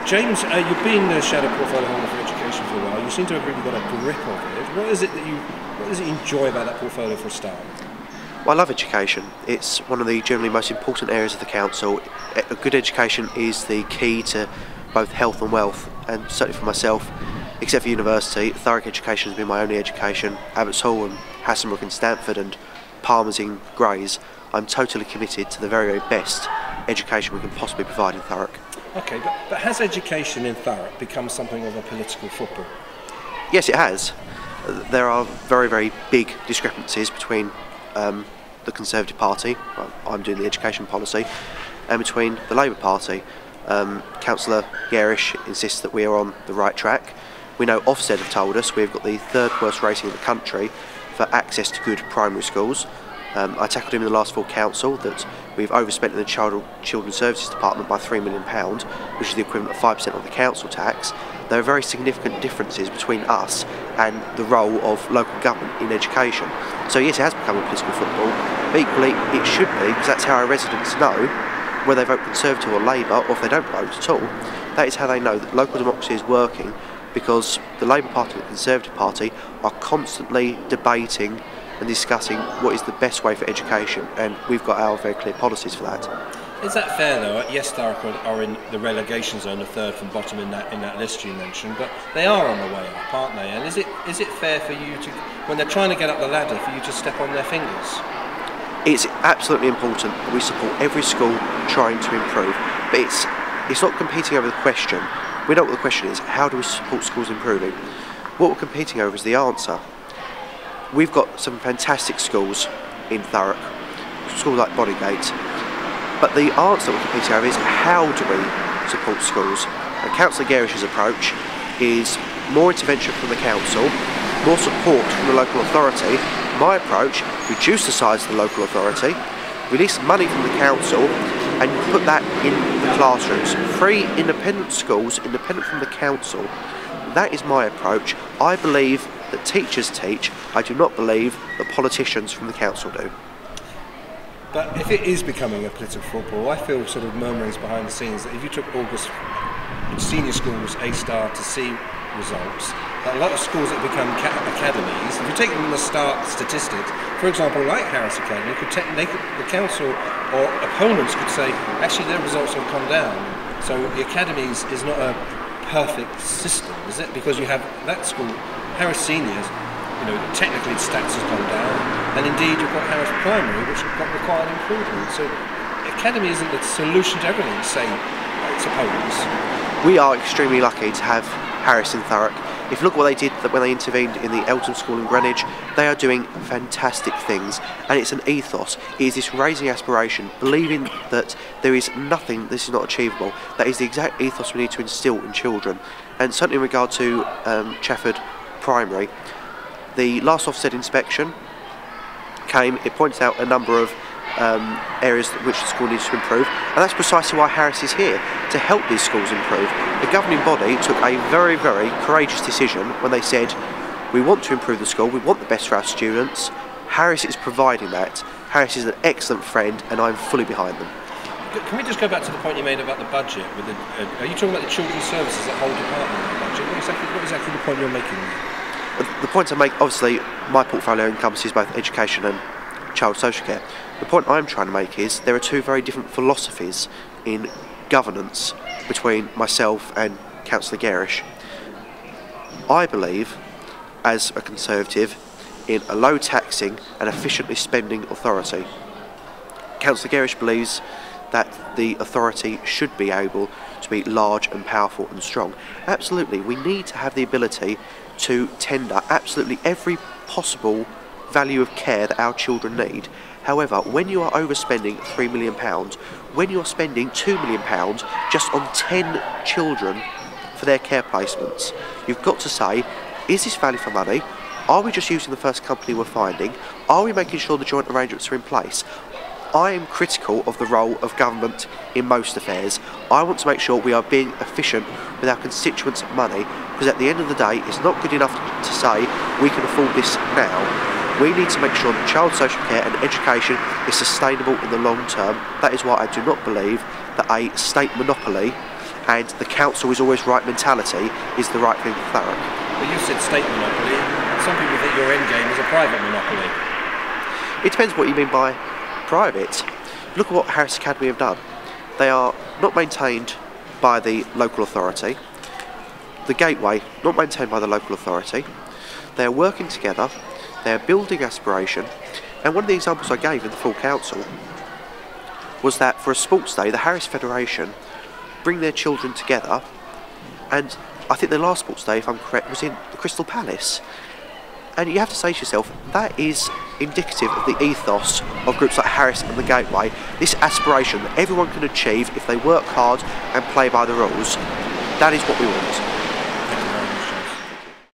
James, you've been the shadow portfolio holder for education for a while. You seem to have really got a grip of it. What is it you enjoy about that portfolio for a start? Well, I love education. It's one of the generally most important areas of the council. A good education is the key to both health and wealth, and certainly for myself, except for university, Thurrock education has been my only education. Abbots Hall and Hassenbrook in Stanford and Palmer's in Grays. I'm totally committed to the very, very best education we can possibly provide in Thurrock. Okay, but has education in Thurrock become something of a political football? Yes, it has. There are very, very big discrepancies between the Conservative Party, well, I'm doing the education policy, and between the Labour Party. Councillor Garish insists that we are on the right track. We know Ofsted have told us we've got the third worst rating in the country for access to good primary schools. I tackled him in the last full council that we've overspent in the Children's Services Department by £3 million, which is the equivalent of 5% of the council tax. There are very significant differences between us and the role of local government in education. So yes, it has become a political football, but equally it should be, because that's how our residents know whether they vote Conservative or Labour, or if they don't vote at all. That is how they know that local democracy is working, because the Labour Party and the Conservative Party are constantly debating and discussing what is the best way for education, and we've got our very clear policies for that. Is that fair though? Yes, Thurrock are in the relegation zone, the third from bottom in that list you mentioned, but they are on the way up, aren't they? And is it fair for you to, when they're trying to get up the ladder, for you to step on their fingers? It's absolutely important that we support every school trying to improve, but it's not competing over the question. We know what the question is: how do we support schools improving? What we're competing over is the answer. We've got some fantastic schools in Thurrock, schools like Bodygate, but the answer we're competing over is how do we support schools? And Councillor Garish's approach is more intervention from the council, more support from the local authority. My approach: reduce the size of the local authority, release money from the council, and put that in the classrooms. Free independent schools, independent from the council. That is my approach. I believe that teachers teach. I do not believe that politicians from the council do. But if it is becoming a political football, I feel sort of murmurings behind the scenes that if you took August senior schools A-star to C results, that a lot of schools that become academies, if you take them in the start statistics, for example, like Harris Academy, the council or opponents could say, actually their results have come down. So the academies is not a perfect system, is it? Because you have that school, Harris Seniors, technically its stats has gone down, and indeed you've got Harris Primary, which have got required improvement. So academy isn't the solution to everything, say its opponents. We are extremely lucky to have Harris in Thurrock. If you look at what they did when they intervened in the Elton School in Greenwich, they are doing fantastic things, and it's an ethos. It is this raising aspiration, believing that there is nothing this is not achievable. That is the exact ethos we need to instil in children. And certainly in regard to Chafford Primary, the last Ofsted inspection came, it points out a number of areas which the school needs to improve, and that's precisely why Harris is here, to help these schools improve. The governing body took a very, very courageous decision when they said, we want to improve the school, we want the best for our students. Harris is providing that. Harris is an excellent friend, and I'm fully behind them. Can we just go back to the point you made about the budget? Are you talking about the children's services, that whole department of the budget? What exactly the point you're making there? The point I make, obviously, my portfolio encompasses both education and child social care. The point I'm trying to make is there are two very different philosophies in governance between myself and Councillor Garish. I believe, as a Conservative, in a low taxing and efficiently spending authority. Councillor Garish believes that the authority should be able to be large and powerful and strong. Absolutely, we need to have the ability to tender absolutely every possible value of care that our children need. However, when you are overspending £3 million, when you are spending £2 million just on 10 children for their care placements, you've got to say, is this value for money? Are we just using the first company we're finding? Are we making sure the joint arrangements are in place? I am critical of the role of government in most affairs. I want to make sure we are being efficient with our constituents' money, because at the end of the day, it's not good enough to say we can afford this now. We need to make sure that child social care and education is sustainable in the long term. That is why I do not believe that a state monopoly and the council is always right mentality is the right thing for Thurrock. But you said state monopoly. Some people think your end game is a private monopoly. It depends what you mean by private. Look at what Harris Academy have done. They are not maintained by the local authority. The Gateway, not maintained by the local authority. They are working together. They are building aspiration. And one of the examples I gave in the full council was that for a sports day, the Harris Federation bring their children together, and I think their last sports day, if I'm correct, was in the Crystal Palace. And you have to say to yourself, that is indicative of the ethos of groups like Harris and the Gateway, this aspiration that everyone can achieve if they work hard and play by the rules. That is what we want.